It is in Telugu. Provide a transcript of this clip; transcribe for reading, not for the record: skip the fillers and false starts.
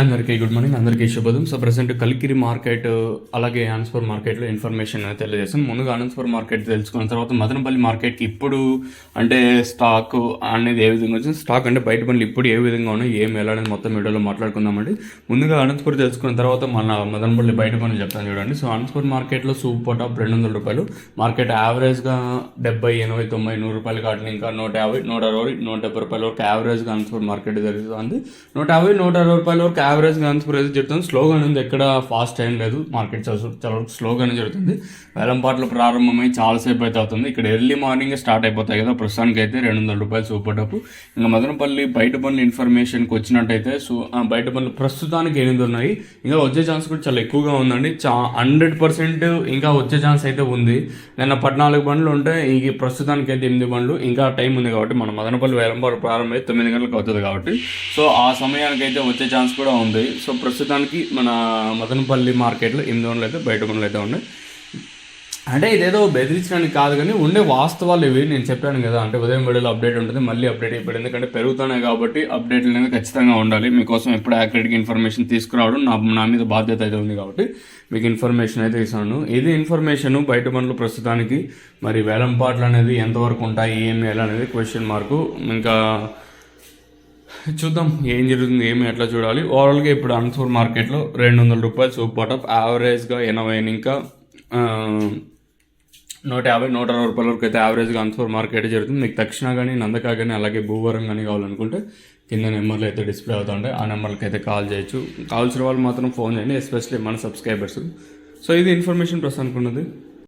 అందరికీ గుడ్ మార్నింగ్, అందరికీ శుభోదయం. సో ప్రజెంట్ కలికిరి మార్కెట్ అలాగే ఆనంద్పూర్ మార్కెట్లో ఇన్ఫర్మేషన్ తెలియజేస్తాను. ముందుగా ఆనంద్పూర్ మార్కెట్ తెలుసుకున్న తర్వాత మదనపల్లి మార్కెట్కి ఇప్పుడు అంటే స్టాక్ అనేది ఏ విధంగా వచ్చింది, స్టాక్ అంటే బయట పనులు ఇప్పుడు ఏ విధంగా ఉన్నాయి, ఏం వెళ్ళాలని మొత్తం వీడియోలో మాట్లాడుకుందామండి. ముందుగా అనంతపూర్ తెలుసుకున్న తర్వాత మన మదనపల్లి బయట పనులు చెప్తాను చూడండి. సో అనంతపూర్ మార్కెట్లో సూపర్ టాప్ 200 రూపాయలు, మార్కెట్ యావరేజ్గా 70, 80, 90, 100 రూపాయలు కావట్లేదు. ఇంకా 150, 160, 170 రూపాయల వరకు యావరేజ్గా అనంతపూర్ మార్కెట్ జరుగుతుంది. 150, 160 రూపాయల వరకు యావరేజ్గా అనంతపూర్ అయితే జరుగుతుంది. స్లోగా ఉంది, ఎక్కడ ఫాస్ట్ ఏం లేదు. మార్కెట్ చాలా స్లోగానే జరుగుతుంది. వేలంపాట్లు ప్రారంభమై చాలాసేపు అయితే అవుతుంది. ఇక్కడ ఎర్లీ మార్నింగ్ స్టార్ట్ అయిపోతాయి కదా. ప్రస్తుతానికి అయితే 200 రూపాయలు సూపర్ టాప్. ఇంకా మదనపల్లి బయట పనులు ఇన్ఫర్మేషన్కి వచ్చినట్టయితే బయట పనులు ప్రస్తుతానికి 8 ఉన్నాయి. ఇంకా వచ్చే ఛాన్స్ కూడా చాలా ఎక్కువగా ఉందండి. 100% ఇంకా వచ్చే ఛాన్స్ అయితే ఉంది. నిన్న 14 బండ్లు ఉంటే ఈ ప్రస్తుతానికి అయితే 8 బండ్లు. ఇంకా టైం ఉంది కాబట్టి మన మదనపల్లి వేలంపాటు ప్రారంభమై 9 గంటలకు అవుతుంది కాబట్టి సో ఆ సమయానికి అయితే వచ్చే ఛాన్స్ కూడా ఉంది. సో ప్రస్తుతానికి మన మదనపల్లి మార్కెట్లో 8 బండ్లు అయితే బయట బండ్లు అయితే ఉన్నాయి. అంటే ఇదేదో బెదిరించడానికి కాదు, కానీ ఉండే వాస్తవాలు ఇవి. నేను చెప్పాను కదా, అంటే ఉదయం వీడియోలో అప్డేట్ ఉంటుంది, మళ్ళీ అప్డేట్ అయిపోయింది. ఎందుకంటే పెరుగుతున్నాయి కాబట్టి అప్డేట్లు అనేది ఖచ్చితంగా ఉండాలి. మీకోసం ఎప్పుడు యాక్యురేట్గా ఇన్ఫర్మేషన్ తీసుకురావడం నా మీద బాధ్యత అయితే ఉంది కాబట్టి మీకు ఇన్ఫర్మేషన్ అయితే ఇస్తాను. ఇది ఇన్ఫర్మేషన్ బయట పనులు ప్రస్తుతానికి. మరి వేలంపాట్లు అనేది ఎంతవరకు ఉంటాయి, ఏమి అనేది క్వశ్చన్ మార్కు. ఇంకా చూద్దాం ఏం జరుగుతుంది, ఏమి ఎట్లా చూడాలి. ఓవరాల్గా ఇప్పుడు అనంతపూర్ మార్కెట్లో 200 రూపాయలు సూపర్ టాప్, యావరేజ్గా 80, ఇంకా 150, 160 రూపాయల వరకు అయితే యావరేజ్గా అనంతపూర్ మార్కెట్ జరుగుతుంది. మీకు తక్షణ కానీ, నందకా కానీ, అలాగే భూవరం కానీ కావాలనుకుంటే కింద నెంబర్లు అయితే డిస్ప్లే అవుతుంటాయి. ఆ నెంబర్కి అయితే కాల్ చేయొచ్చు. కావాల్సిన వాళ్ళు మాత్రం ఫోన్ చేయండి, ఎస్పెషల్లీ మన సబ్స్క్రైబర్స్. సో ఇది ఇన్ఫర్మేషన్ ప్రస్తుతానికి ఉన్నది.